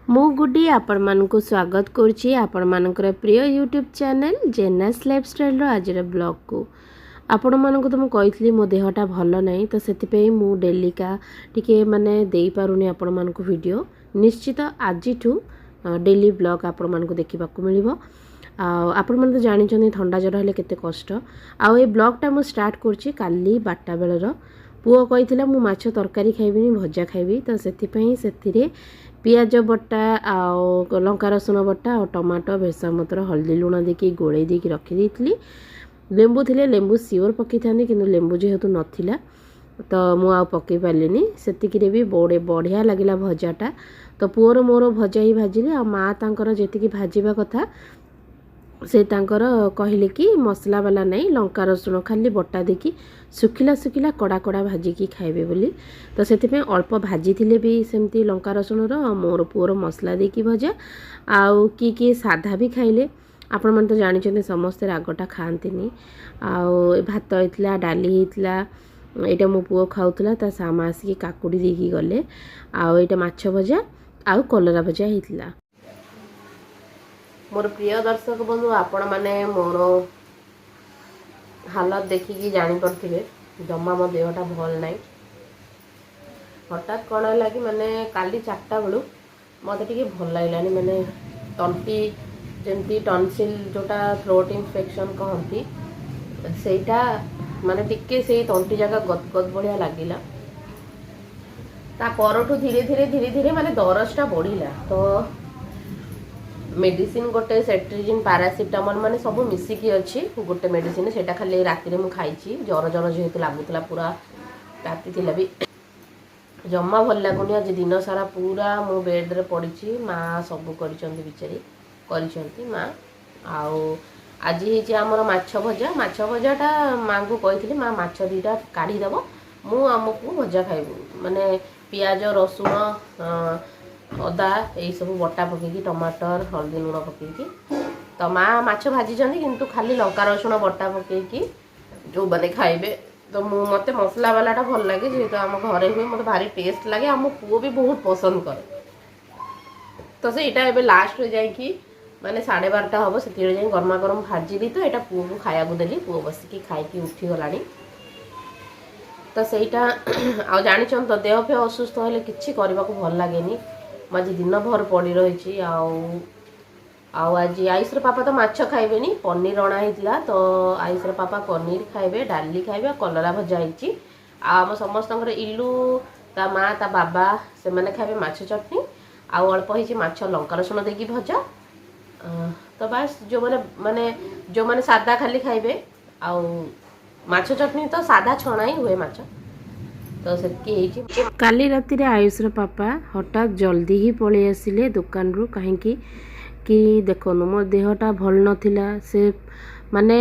मु गुडी आपण मानक स्वागत करुच्ची आपण मानकर प्रिय यूट्यूब चैनल जेनास लाइफस्टाइल आज ब्लॉग को आपण मानक तो मुझे मो देहटा भल नहीं तो से मु डेलिका टिके माने दे पारुनी आपण मानक वीडियो निश्चित आज डेली ब्लॉग आपण मानक देखा मिल आपण मैंने तो जानी थंडा जर हेल्ले केते कष्ट आउ ये ब्लॉगटा मुझे स्टार्ट करुच्ची काली 12टा बेलर पुओ कही मु माछ तरकारी खाइबिनी भजा खाइबी तो से पियाज बटा आ लंका रसुण बटा और टमाटो भेरसुंगा पत्र हल्दी लुण देकी गोले देकी रखी लेंबू थिले लेंबू सियोर पकई था कि लेंबू जेहेतु नथिला तो मु आ पकई पार्लिनी सेतिकिरे भी बढ़िया लगिला भजाटा तो पुओर मोर भजा ही भाजिले आ माँ तांकर जेतिकी भाजिबा कथा से तांकर कहले कि मसला वाला नहीं लंका रसुण खाली बटा देखी सुखिला सुखिला कड़ा कड़ा भाजिकी खाइबे बोली तो से अल्प भाजी थिले भी सेमती लंका रसुण मोर पुओर मसला देकी भजा आउ कि साधा भी खाइले आपण मन तो जानी समस्ते रागटा खाआंतीनी आउ भात होइतला डाली होइतला एटा मो पुओ खाउतला ता सामा आसी काकुड़ी देकी गले आउ एटा माछ भजा आउ कलरा भजा होइतला। मोर प्रिय दर्शक बंधु आपण माने मोर हालत देखिकी जानी पड़थिबे जम्मा मो देहटा भल नाही हठात कौन है कि माने काली 4टा बेलू मत टिके भल लागलानी माने तंटी जेमती टॉन्सिल जोटा थ्रोट इन्फेक्शन कहती सेटा माने टिके से तंटी जगह गदगद बढ़िया लगिला ता परठू धीरे धीरे धीरे धीरे माने दरजटा बढ़िला तो मेडिसिन गोटे सेट्रिजिन पारासिटामोल माने सब मिसिकी अच्छी गोटे मेडिसिन सेटा खाली राति में खाई जर जर जेहेतु लगुला पूरा राति थिला भी जम्मा भल लगुनि आज दिन सारा पूरा मो बेड रे पड़ी माँ सब करिसंती बिचारी करिसंती माँ आउ आज ही आमर माछ भजाटा माँ को कही माँ माछ 2टा काढ़ी देव मु आमको भजा खाइबू माने पियाज रसुण अदा यही सब बटा पकईकी टमाटर हल्दी लुण पकईकी तो माँ माछ भाजी किंतु खाली लंका रसुण बटा पकईकी जो बने खाइबे तो मत मसला वालाटा भल लगे जेहेतु आम घरे हुए मत भारी टेस्ट लगे आम पुओ भी बहुत पसंद करे तो से इटा एबे लास्ट रे जाई माने 12:30 हम से जाए गरमा गरम भाजिली तो यहाँ पुओ को खाया देली पुओ बसिकी खाई उठी गलानी तो सहीटा आ जानी तो देह फे असुस्थ हेल्ले किसी करने को भल लगे आज दिन भर पड़ी रही आज आयुष पापा तो माछ खाइबेनी पनीर अणा होता तो आयुष पापा पनीर खाइबे डाली खाइबे कलरा भजा होती आम समस्त इलू ता माँ ता बाबा से मैंने खाइबे माछ चटनी आउ अल्प होती माछ लंका रसुण देकी भजा तो बास जो मैंने सादा खाली खाइबे आउ माछ चटनी तो सादा छणा ही हुए माछ तो से काली राति रे आयुष पापा हठात जल्दी ही पलि आसिले दुकान रू कहीं कि देखो मो देहटा भल नथिला से माने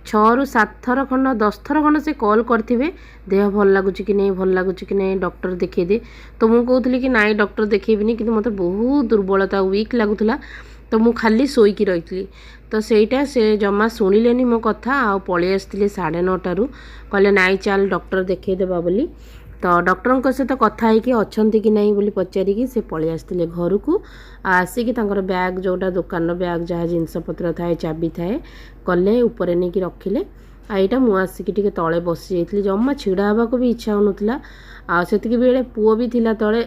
6 ରୁ 7 थर खंड 10 थर खंड से कॉल करथिबे देह भल लागुच कि नहीं भल लागुच कि नहीं डॉक्टर देखै दे तो मु कहतली कि नाई डॉक्टर देखेबिनी कि मते बहुत दुर्बलता वीक लागुथला तो मु खाली सोईकी रही तो सेटा से जमा शुणिलेनी मो कथा आ पलि आसते 9:30 कहले नाई चल डॉक्टर देखे देबा बोली तो डॉक्टर सहित कथा होगी अच्छा कि नहीं बोली पचारिकी से पलि आसते घर को आसिकी बैग जोटा दुकान बैग जहाँ जिनपतर थाए चाबी थाए कले ऊपर नहीं कि रखिले आईटा मु आसिकी टिके तले बसी जाइली जम्मा छिड़ा हवा को भी इच्छा होनुतला आ सेतिकी बेले पुओ भी थिला तले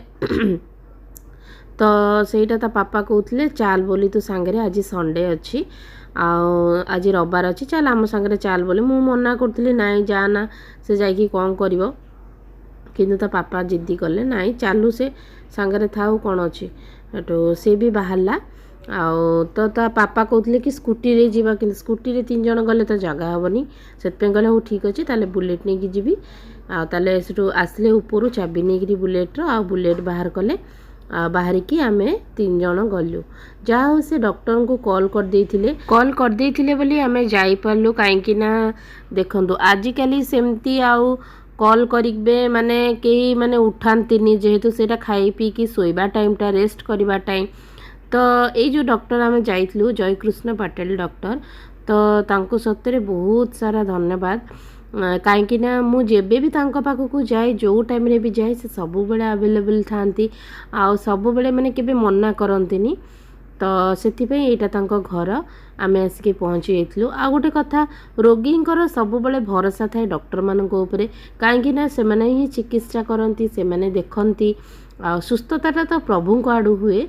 तो सेटा ता पापा कहते चाल बोली तू सांगे आज संडे अच्छी आज रविवार अच्छी चल आम सांगे चाल बोली मु मना करी ना जाना से जाकि कौन कर किंतु ता पापा जिद्दी कले नाई चालू से सांगे थाऊ कौन अच्छी तो सी भी बाहरला तो ता पापा कहते कि स्कूटी रे जीवा कि स्कूटी रे 3 जन गले तो जगह हेनी से कहले हो ठीक अच्छे ताले बुलेट नहीं कि जीवी आले से आसले ऊपर चाबी नहीं बुलेट्र आ बुलेट बाहर कले बाहर की आमे 3 जन गलु जहाँ से डॉक्टर को कॉल कर देथिले बोली आमे जाई पारलु काहेकि ना देखंतु आजिकली सेमती आउ कॉल करिबे माने केही माने उठांतिनी जेहेतु सेटा खाई पी की सोइबा टाइमटा रेस्ट करिबा टाइम तो ये जो डॉक्टर आमे जाइतलु जयकृष्ण पटेल डॉक्टर तो तांको सत्तरे बहुत सारा धन्यवाद कहीं मुझे भी तांको पाखक जाए जो टाइम रे भी जाए से सब बेले अवेलेबल थांती आ सब बेले माने केबे मना करंतिनी तो सेथिपई एटा तांको घर आमे आसिक पहुँची जाइलु। आ गोटे कथा रोगींकर सब बेले भरोसा थाए डॉक्टर मानक उपरे कहीं से माने ही चिकित्सा करती से माने देखती आ सुस्थता तो प्रभु को आड़ू हुए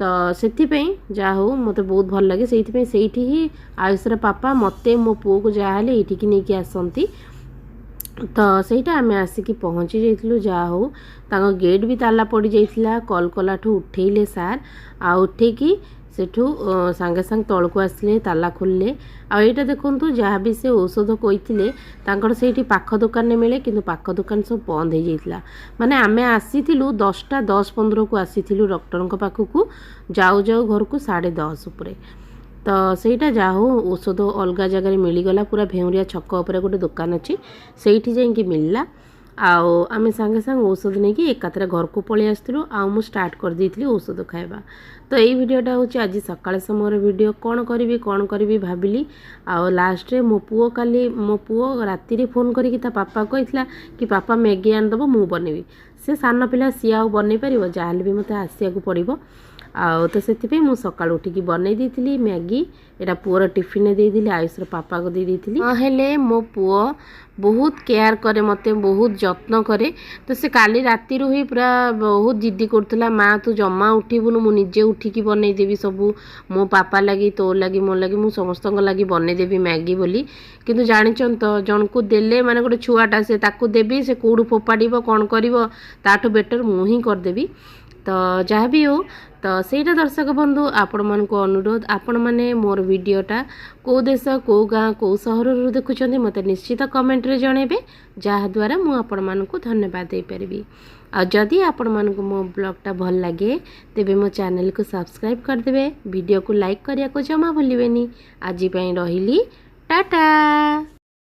तो सेथिपई जा हो मते बहुत भल लगे सेठी ही आयुषर पापा मते मो पुओ को जाहले एठिकी नेकी आसंती तो सहीटा आम आसिक पहुँची जाइलु। जा हो तांको गेट भी ताला पड़ जाइथिला कल कलाठू उठेले सार आ उठेकी सेठू सांगे सांग तल को आसले ताला खोलले आ एटा देखंतु जहाँ भी से औषध कइथिले तांकर सेठी पाख दुकान ने मिले किंतु पाख दुकान सब बंद हो जाइथिला माने आमे आसीथिलु 10टा 10:15 को आसीथिलु डॉक्टर को पाखकू जाऊ जाऊ घर को 10:30 उपरे तो सहीटा जा हो औषध अलग जगह मिलगला पूरा भेउरिया छक उपर गोटे दुकान अच्छी से मिलला आउ आम सांगे सांग औषध नहीं कि एकाथरे घर को पलि आसलु आउ स्टार्ट कर देइथिली औषध खाइबा। तो यही वीडियोटा होची आज सकाळ समय वीडियो कौन करी भाबिली आउ लास्ट रे मो पुओ राति रे फोन करी ता पापा कहितला कि पापा मैगी आन दबो मु बनेबी से सान पिला सी आउ बनै परिबो जाहले भी मते आसिया को पड़िबो आउ तो से मुझे सका उठिकी बनई दी मैगी एटा पुअर टिफिन दे दी आयुषर पापा को दे दी हेले मो पुओ बहुत केयर करे मते बहुत जत्न करे तो से काली राति ही पूरा बहुत जिद्दी करथला माँ तू जमा उठिबुनु मु निजे उठिकी बनई देबी सबू मो पापा लगी तो लगी मो लगी मु समस्त लगी बनई देबी मैगी बोली किंतु जानिचन तो जन को देले माने गोटे छुआटा से ताकू देबी से कोडू फोपाड़िबो कोन करिवो ताठू बेटर मु ही कर देबी तो जहाँ भी हो तो सहीटा दर्शक बंधु आपण मान को अनुरोध आपण माने मोर वीडियोटा को देश को गाँ को सहर देखुं मत निश्चित कमेंट रे जनइबे जहाँ द्वारा मु आपण मान को धन्यवाद दे पारिबी। आ जदि आपण मान को मो ब्लॉगटा भल लगे तेबे मो चैनल को सब्सक्राइब कर देबे वीडियो को लाइक करिया को जमा भूलिबेनी। आज पई रहिली टाटा।